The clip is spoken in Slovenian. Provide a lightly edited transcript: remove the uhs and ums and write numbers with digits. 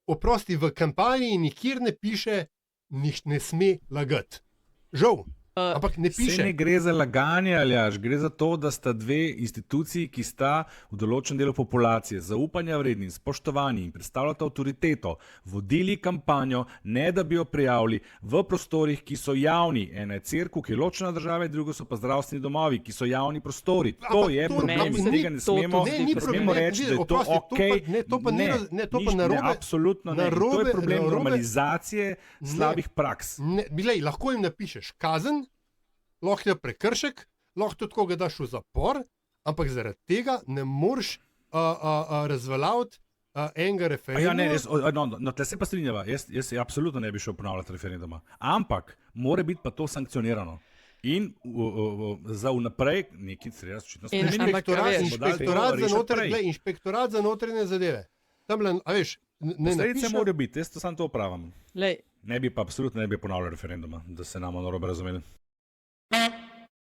oprosti, v kampanji nikjer ne piše, ne sme lagati. Žal. Ampak ne piše. Se ne gre za laganje, Aljaž, gre za to, da sta dve instituciji, ki sta v določenem delu populacije zaupanja vredni, spoštovani in predstavljata avtoriteto, vodili kampanjo, ne da bi jo prijavili v prostorih, ki so javni. Ena je cerkev, ki je ločena od države, drugo so pa zdravstveni domovi, ki so javni prostori. To je problem, iz tega ne smemo reči, da je to okej. Ne, to pa narobe. Absolutno ne. To je problem normalizacije slabih praks. Lahko jim napišeš kazen, lahko je prekršek, lahko tudi koga daš v zapor, ampak zaradi tega ne moreš razveljaviti enega referenduma. Tle se pa strinjava, jaz absolutno ne bi šel ponavljati referenduma, ampak mora biti pa to sankcionirano. In za vnaprej neki sredstva očitno Inšpektorat za notranje zadeve. Tamle, a veš, posledice morajo biti, jaz to samo to upravim. Ne bi pa absolutno ne bi ponavljal referenduma, da se nam narobe razumeli.